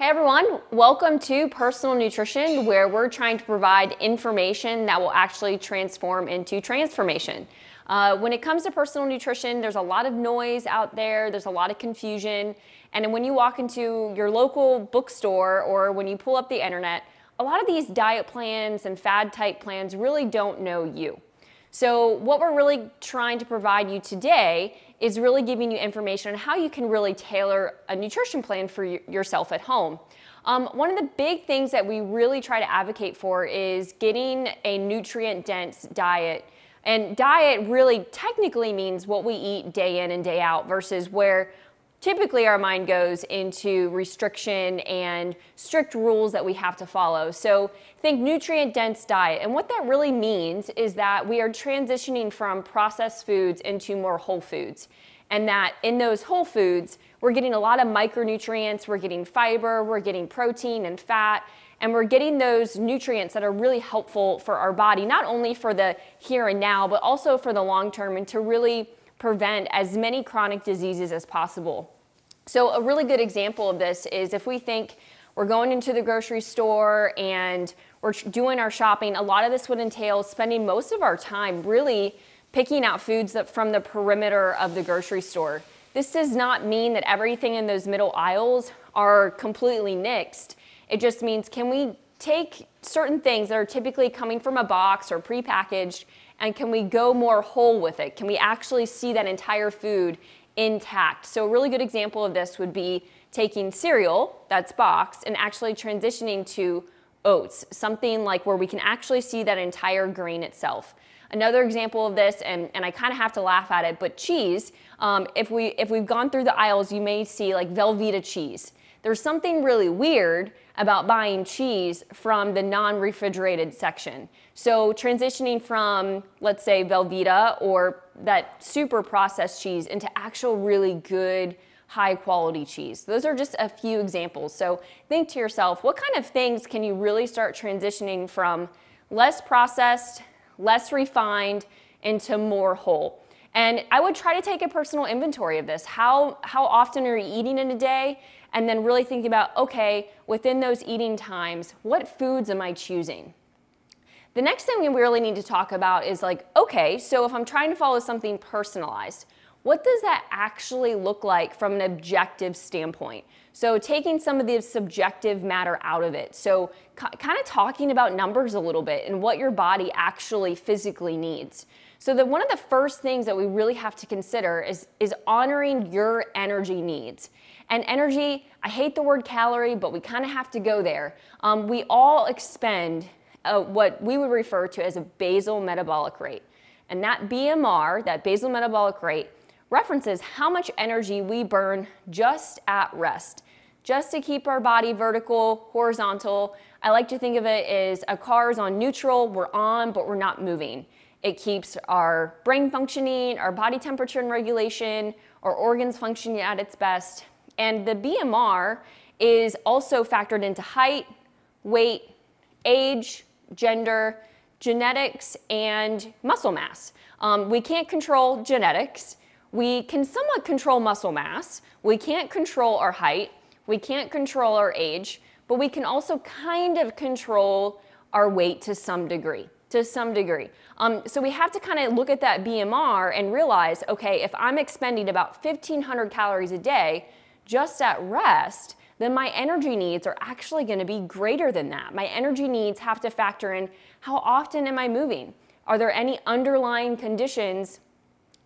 Hey everyone, welcome to Personal Nutrition, where we're trying to provide information that will actually transform into transformation. When it comes to personal nutrition, there's a lot of noise out there, there's a lot of confusion, and when you walk into your local bookstore or when you pull up the internet, a lot of these diet plans and fad type plans really don't know you. So what we're really trying to provide you today is really giving you information on how you can really tailor a nutrition plan for yourself at home. One of the big things that we really try to advocate for is getting a nutrient-dense diet. And diet really technically means what we eat day in and day out versus where typically our mind goes into restriction and strict rules that we have to follow. So think nutrient-dense diet. And what that really means is that we are transitioning from processed foods into more whole foods. And that in those whole foods, we're getting a lot of micronutrients, we're getting fiber, we're getting protein and fat, and we're getting those nutrients that are really helpful for our body, not only for the here and now, but also for the long term and to really prevent as many chronic diseases as possible. So a really good example of this is if we think we're going into the grocery store and we're doing our shopping, a lot of this would entail spending most of our time really picking out foods that from the perimeter of the grocery store. This does not mean that everything in those middle aisles are completely nixed. It just means, can we take certain things that are typically coming from a box or prepackaged, and can we go more whole with it? Can we actually see that entire food intact? So a really good example of this would be taking cereal that's boxed and actually transitioning to oats, something like where we can actually see that entire grain itself. Another example of this, and I kind of have to laugh at it, but cheese, if we've gone through the aisles, you may see like Velveeta cheese. There's something really weird about buying cheese from the non-refrigerated section. So transitioning from, let's say, Velveeta or that super processed cheese into actual really good, high quality cheese. Those are just a few examples. So think to yourself, what kind of things can you really start transitioning from less processed, less refined, into more whole? And I would try to take a personal inventory of this. How often are you eating in a day? And then really thinking about, okay, within those eating times, what foods am I choosing? The next thing we really need to talk about is like, okay, so if I'm trying to follow something personalized, what does that actually look like from an objective standpoint? So taking some of the subjective matter out of it. So kind of talking about numbers a little bit and what your body actually physically needs. So that one of the first things that we really have to consider is honoring your energy needs. And energy, I hate the word calorie, but we kind of have to go there. We all expend what we would refer to as a basal metabolic rate. And that BMR, that basal metabolic rate, references how much energy we burn just at rest, just to keep our body vertical, horizontal. I like to think of it as a car is on neutral, we're on, but we're not moving. It keeps our brain functioning, our body temperature and regulation, our organs functioning at its best. And the BMR is also factored into height, weight, age, gender, genetics, and muscle mass. We can't control genetics. We can somewhat control muscle mass. We can't control our height. We can't control our age, but we can also kind of control our weight to some degree. So we have to kind of look at that BMR and realize, okay, if I'm expending about 1,500 calories a day just at rest, then my energy needs are actually going to be greater than that. My energy needs have to factor in how often am I moving? Are there any underlying conditions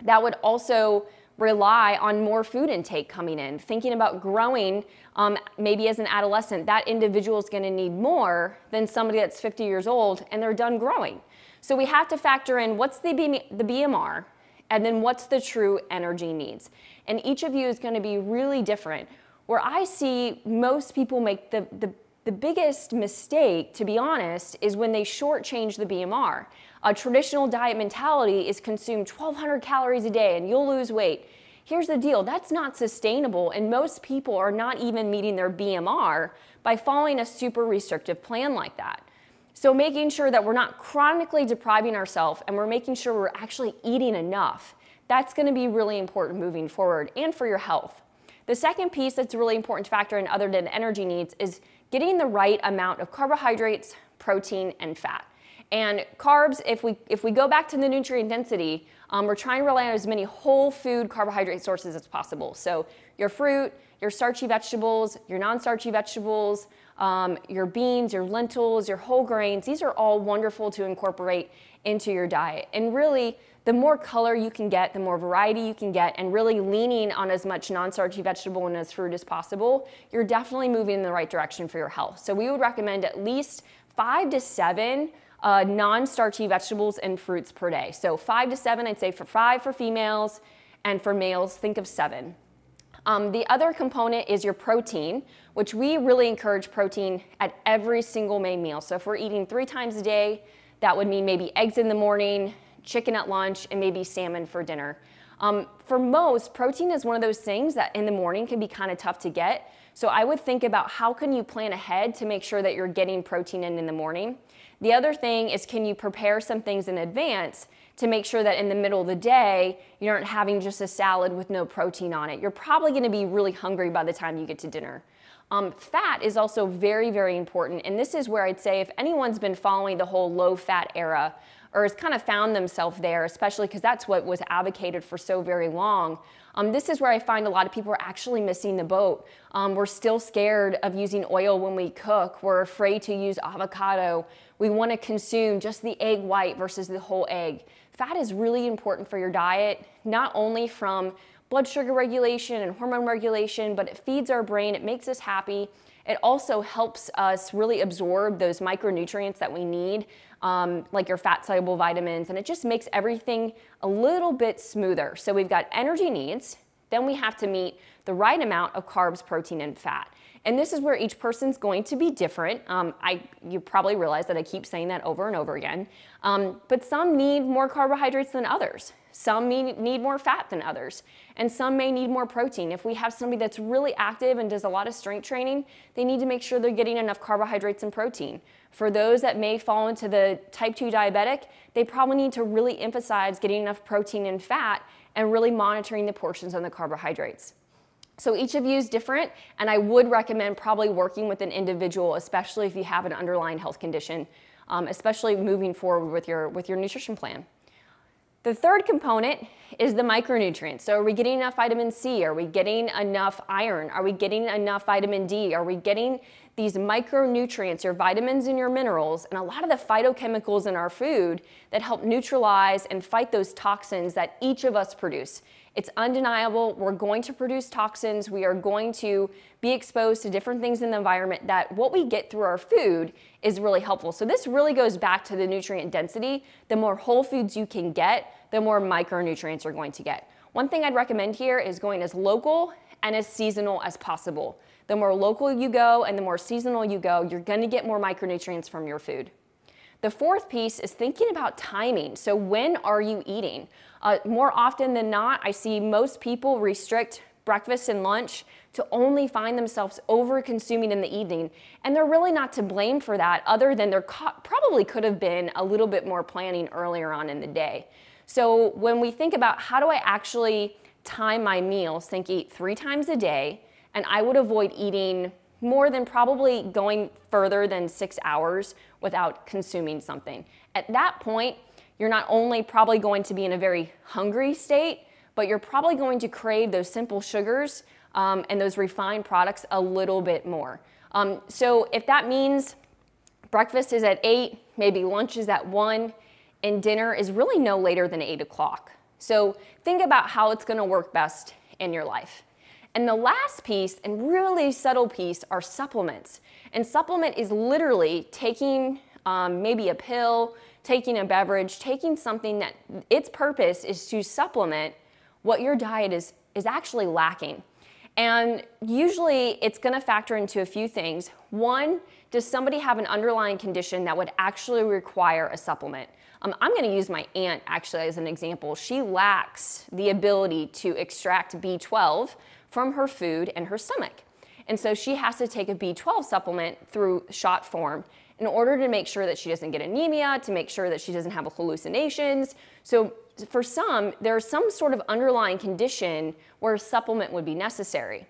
that would also rely on more food intake coming in? Thinking about growing, maybe as an adolescent, that individual is going to need more than somebody that's 50 years old and they're done growing. So we have to factor in what's the BMR, and then what's the true energy needs. And each of you is going to be really different. Where I see most people make the biggest mistake, to be honest, is when they shortchange the BMR. A traditional diet mentality is consume 1,200 calories a day and you'll lose weight. Here's the deal, that's not sustainable, and most people are not even meeting their BMR by following a super restrictive plan like that. So making sure that we're not chronically depriving ourselves and we're making sure we're actually eating enough, that's going to be really important moving forward and for your health. The second piece that's a really important to factor in other than energy needs is getting the right amount of carbohydrates, protein, and fat. And carbs, if we go back to the nutrient density, we're trying to rely on as many whole food carbohydrate sources as possible. So your fruit, your starchy vegetables, your non-starchy vegetables, your beans, your lentils, your whole grains, these are all wonderful to incorporate into your diet. And really, the more color you can get, the more variety you can get, and really leaning on as much non-starchy vegetable and as fruit as possible, you're definitely moving in the right direction for your health. So we would recommend at least 5 to 7 non-starchy vegetables and fruits per day. So 5 to 7, I'd say for 5 for females, and for males, think of 7. The other component is your protein, which we really encourage protein at every single main meal. So if we're eating 3 times a day, that would mean maybe eggs in the morning, chicken at lunch, and maybe salmon for dinner. For most, protein is one of those things that in the morning can be kind of tough to get. So I would think about how can you plan ahead to make sure that you're getting protein in the morning. The other thing is, can you prepare some things in advance to make sure that in the middle of the day, you aren't having just a salad with no protein on it. You're probably gonna be really hungry by the time you get to dinner. Fat is also very, very important. And this is where I'd say if anyone's been following the whole low fat era or has kind of found themselves there, especially because that's what was advocated for so very long, this is where I find a lot of people are actually missing the boat. We're still scared of using oil when we cook. We're afraid to use avocado. We want to consume just the egg white versus the whole egg. Fat is really important for your diet, not only from blood sugar regulation and hormone regulation, but it feeds our brain, it makes us happy. It also helps us really absorb those micronutrients that we need, like your fat-soluble vitamins, and it just makes everything a little bit smoother. So we've got energy needs, then we have to meet the right amount of carbs, protein, and fat. And this is where each person's going to be different. You probably realize that I keep saying that over and over again. But some need more carbohydrates than others. Some need more fat than others. And some may need more protein. If we have somebody that's really active and does a lot of strength training, they need to make sure they're getting enough carbohydrates and protein. For those that may fall into the type 2 diabetic, they probably need to really emphasize getting enough protein and fat and really monitoring the portions on the carbohydrates. So each of you is different, and I would recommend probably working with an individual, especially if you have an underlying health condition, especially moving forward with your nutrition plan. The third component is the micronutrients. So are we getting enough vitamin C? Are we getting enough iron? Are we getting enough vitamin D? Are we getting these micronutrients, your vitamins and your minerals, and a lot of the phytochemicals in our food that help neutralize and fight those toxins that each of us produce? It's undeniable. We're going to produce toxins. We are going to be exposed to different things in the environment that what we get through our food is really helpful. So this really goes back to the nutrient density. The more whole foods you can get, the more micronutrients you're going to get. One thing I'd recommend here is going as local and as seasonal as possible. The more local you go and the more seasonal you go, you're going to get more micronutrients from your food. The fourth piece is thinking about timing. So when are you eating? More often than not, I see most people restrict breakfast and lunch to only find themselves over-consuming in the evening. And they're really not to blame for that, other than there probably could have been a little bit more planning earlier on in the day. So when we think about how do I actually time my meals, think eat 3 times a day, and I would avoid eating more than probably going further than 6 hours without consuming something. At that point, you're not only probably going to be in a very hungry state, but you're probably going to crave those simple sugars and those refined products a little bit more. So if that means breakfast is at 8, maybe lunch is at 1, and dinner is really no later than 8 o'clock. So think about how it's gonna work best in your life. And the last piece, and really subtle piece, are supplements. And supplement is literally taking maybe a pill, taking a beverage, taking something that its purpose is to supplement what your diet is actually lacking. And usually it's gonna factor into a few things. One, does somebody have an underlying condition that would actually require a supplement? I'm gonna use my aunt actually as an example. She lacks the ability to extract B12 from her food and her stomach. And so she has to take a B12 supplement through shot form in order to make sure that she doesn't get anemia, to make sure that she doesn't have hallucinations. So for some, there's some sort of underlying condition where a supplement would be necessary.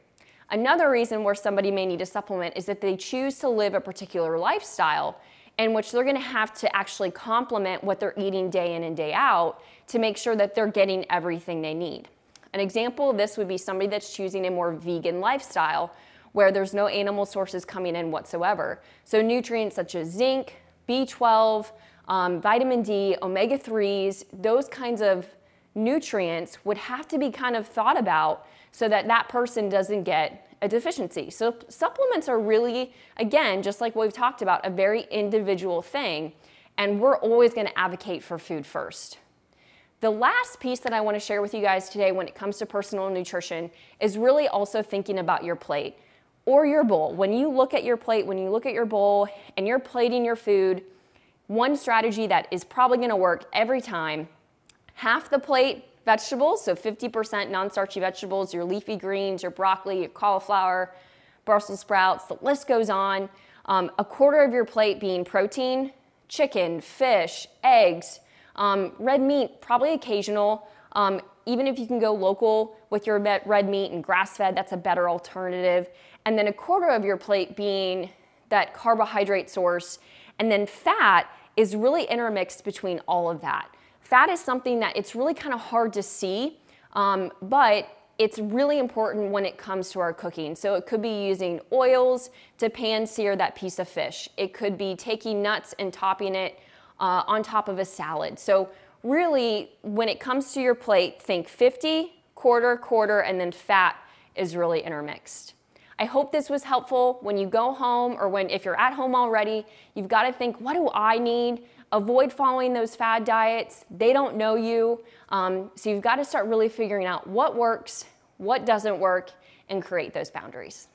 Another reason where somebody may need a supplement is that they choose to live a particular lifestyle in which they're gonna have to actually complement what they're eating day in and day out to make sure that they're getting everything they need. An example of this would be somebody that's choosing a more vegan lifestyle where there's no animal sources coming in whatsoever. So nutrients such as zinc, B12, vitamin D, omega-3s, those kinds of nutrients would have to be kind of thought about so that that person doesn't get a deficiency. So supplements are really, again, just like what we've talked about, a very individual thing, and we're always gonna advocate for food first. The last piece that I wanna share with you guys today when it comes to personal nutrition is really also thinking about your plate or your bowl. When you look at your plate, when you look at your bowl and you're plating your food, one strategy that is probably gonna work every time, half the plate vegetables, so 50% non-starchy vegetables, your leafy greens, your broccoli, your cauliflower, Brussels sprouts, the list goes on. A quarter of your plate being protein, chicken, fish, eggs, red meat, probably occasional. Even if you can go local with your red meat and grass-fed, that's a better alternative. And then a quarter of your plate being that carbohydrate source. And then fat is really intermixed between all of that. Fat is something that it's really kind of hard to see, but it's really important when it comes to our cooking. So it could be using oils to pan sear that piece of fish. It could be taking nuts and topping it on top of a salad. So really, when it comes to your plate, think 50, quarter, and then fat is really intermixed. I hope this was helpful. When you go home or if you're at home already, you've got to think, what do I need? Avoid following those fad diets. They don't know you. So you've got to start really figuring out what works, what doesn't work, and create those boundaries.